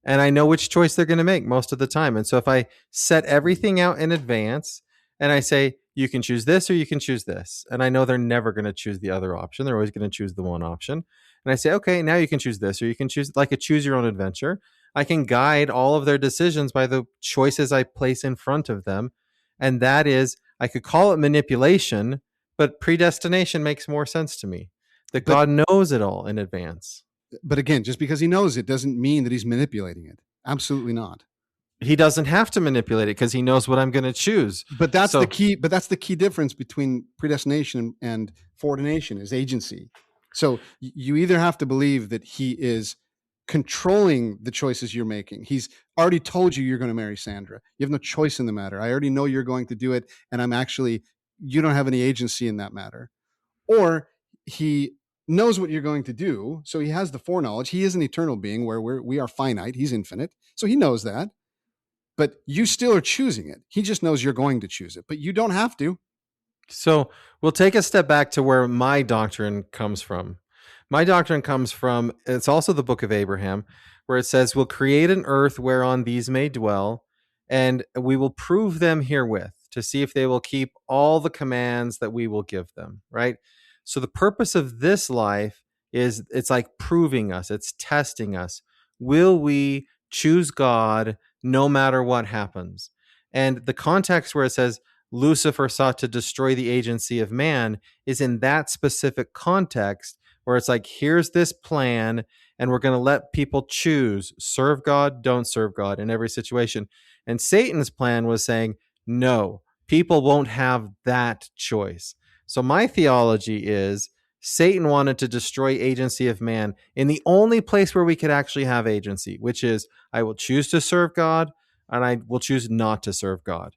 and I know which choice they're going to make most of the time. And so if I set everything out in advance and I say, you can choose this or you can choose this, and I know they're never going to choose the other option, they're always going to choose the one option. And I say, okay, now you can choose this or you can choose, like a choose your own adventure. I can guide all of their decisions by the choices I place in front of them. And that is, I could call it manipulation, but predestination makes more sense to me. That God knows it all in advance. But again, just because he knows it doesn't mean that he's manipulating it. Absolutely not. He doesn't have to manipulate it because he knows what I'm going to choose. But that's the key. But that's the key difference between predestination and foreordination is agency. So you either have to believe that he is controlling the choices you're making. He's already told you you're going to marry Sandra. You have no choice in the matter. I already know you're going to do it, and you don't have any agency in that matter. Or he knows what you're going to do, so he has the foreknowledge. He is an eternal being where we are finite. He's infinite, so he knows that. But you still are choosing it. He just knows you're going to choose it, but you don't have to. So we'll take a step back to where my doctrine comes from. My doctrine comes from, it's also the book of Abraham, where it says, we'll create an earth whereon these may dwell, and we will prove them herewith to see if they will keep all the commands that we will give them, right? So the purpose of this life is, it's like proving us, it's testing us. Will we choose God no matter what happens? And the context where it says, Lucifer sought to destroy the agency of man is in that specific context where it's like, here's this plan, and we're going to let people choose, serve God, don't serve God in every situation. And Satan's plan was saying, no, people won't have that choice. So my theology is Satan wanted to destroy agency of man in the only place where we could actually have agency, which is I will choose to serve God and I will choose not to serve God.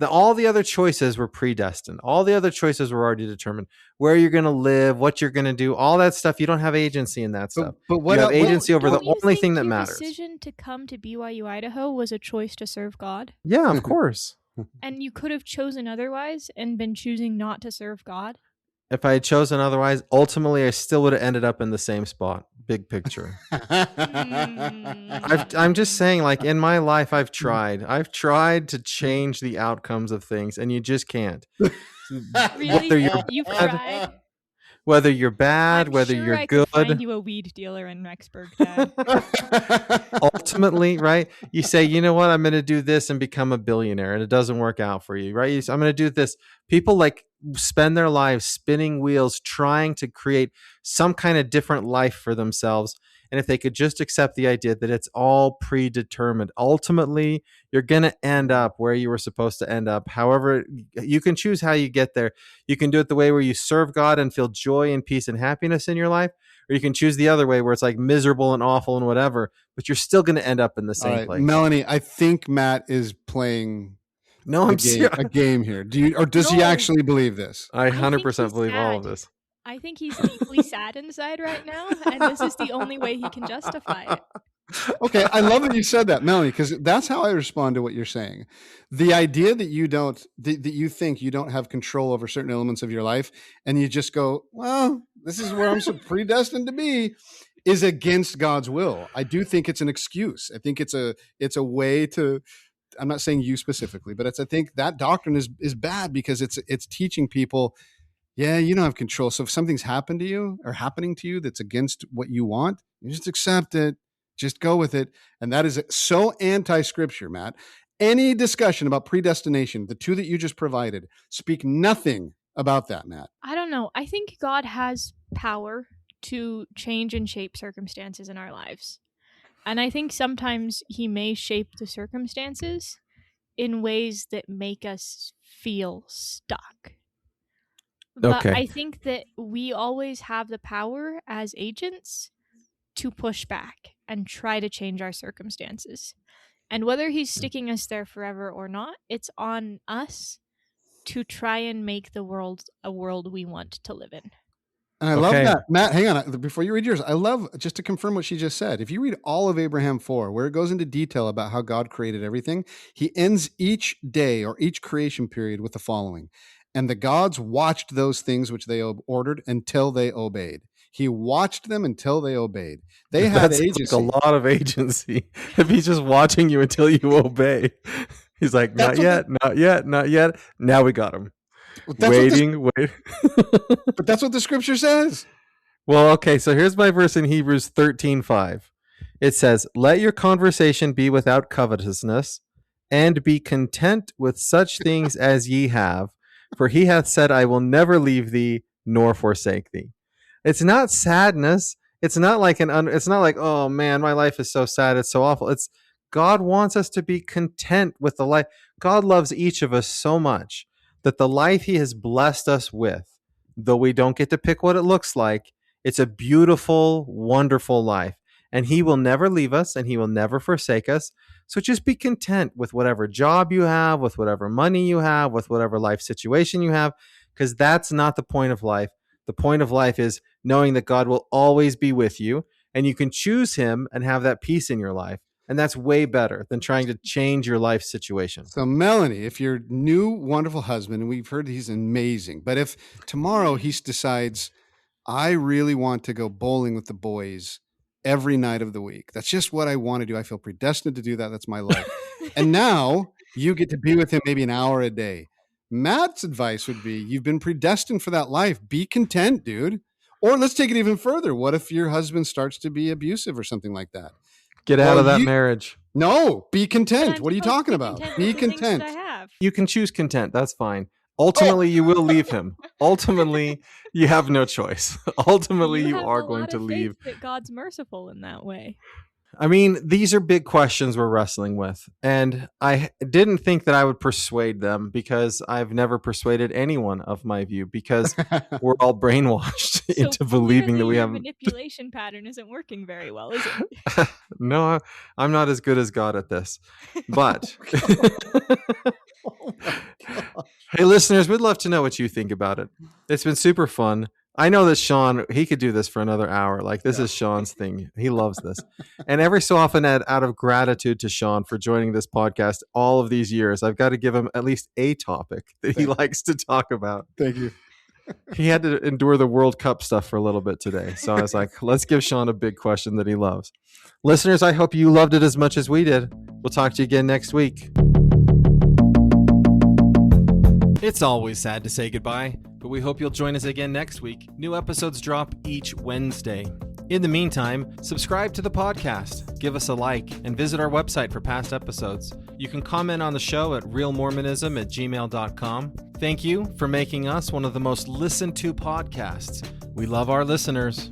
All the other choices were predestined. All the other choices were already determined. Where you're going to live, what you're going to do, all that stuff. You don't have agency in that stuff. But what you have agency over the Don't you only think thing that your matters. decision to come to BYU Idaho was a choice to serve God? Yeah, of course. And you could have chosen otherwise and been choosing not to serve God? If I had chosen otherwise, ultimately I still would have ended up in the same spot. Big picture. I'm just saying, like, in my life, I've tried to change the outcomes of things, and you just can't. Really? You've tried? Whether you're bad, I'm whether sure you're I good. could find you a weed dealer in Rexburg, Dad. Ultimately, right? You say, you know what? I'm going to do this and become a billionaire, and it doesn't work out for you, right? I'm going to do this. People like spend their lives spinning wheels trying to create some kind of different life for themselves. And if they could just accept the idea that it's all predetermined, ultimately, you're going to end up where you were supposed to end up. However, you can choose how you get there. You can do it the way where you serve God and feel joy and peace and happiness in your life, or you can choose the other way where it's like miserable and awful and whatever, but you're still going to end up in the same place. Melanie, I think Matt is playing a game here. Does he actually believe this? I 100% believe all of this. I think he's deeply sad inside right now, and this is the only way he can justify it. Okay, I love that you said that, Melanie, because that's how I respond to what you're saying. The idea that you think you don't have control over certain elements of your life, and you just go, well, this is where I'm so predestined to be, is against God's will. I do think it's an excuse. I think it's a way to I'm not saying you specifically, but I think that doctrine is bad because it's teaching people, yeah, you don't have control. So if something's happened to you or happening to you that's against what you want, you just accept it, just go with it. And that is so anti-scripture, Matt. Any discussion about predestination, the two that you just provided, speak nothing about that, Matt. I don't know. I think God has power to change and shape circumstances in our lives. And I think sometimes he may shape the circumstances in ways that make us feel stuck. But I think that we always have the power as agents to push back and try to change our circumstances. And whether he's sticking us there forever or not, it's on us to try and make the world a world we want to live in. And I love that. Matt, hang on. Before you read yours, I love, just to confirm what she just said, if you read all of Abraham 4, where it goes into detail about how God created everything, he ends each day or each creation period with the following. And the gods watched those things which they ordered until they obeyed. He watched them until they obeyed. They had agency. Like a lot of agency. If he's just watching you until you obey. He's like, not yet. Now we got him. Well, wait. But that's what the scripture says. Well, okay, so here's my verse in Hebrews 13:5. It says, let your conversation be without covetousness, and be content with such things as ye have, for he hath said, I will never leave thee nor forsake thee. It's not sadness. It's not like oh man, my life is so sad, it's so awful. It's God wants us to be content with the life. God loves each of us so much that the life he has blessed us with, though we don't get to pick what it looks like, it's a beautiful, wonderful life. And he will never leave us and he will never forsake us. So just be content with whatever job you have, with whatever money you have, with whatever life situation you have, because that's not the point of life. The point of life is knowing that God will always be with you, and you can choose him and have that peace in your life. And that's way better than trying to change your life situation. So, Melanie, if your new wonderful husband, and we've heard he's amazing, but if tomorrow he decides, I really want to go bowling with the boys every night of the week, that's just what I want to do. I feel predestined to do that. That's my life. And now you get to be with him maybe an hour a day. Matt's advice would be, you've been predestined for that life. Be content, dude. Or let's take it even further. What if your husband starts to be abusive or something like that? Get out of that marriage. No, be content. What are you talking about? Be content. You can choose content. That's fine. Ultimately, you will leave him. Ultimately, you have no choice. Ultimately, you are going to leave. That God's merciful in that way. I mean, these are big questions we're wrestling with. And I didn't think that I would persuade them, because I've never persuaded anyone of my view, because we're all brainwashed into believing that we have... manipulation pattern isn't working very well, is it? No, I'm not as good as God at this. But... Hey, listeners, we'd love to know what you think about it. It's been super fun. I know that Shawn, he could do this for another hour. Like, this is Shawn's thing. He loves this. And every so often, out of gratitude to Shawn for joining this podcast all of these years, I've got to give him at least a topic that he likes to talk about. Thank you. He had to endure the World Cup stuff for a little bit today. So I was like, let's give Shawn a big question that he loves. Listeners, I hope you loved it as much as we did. We'll talk to you again next week. It's always sad to say goodbye, but we hope you'll join us again next week. New episodes drop each Wednesday. In the meantime, subscribe to the podcast, give us a like, and visit our website for past episodes. You can comment on the show at realmormonism@gmail.com. Thank you for making us one of the most listened to podcasts. We love our listeners.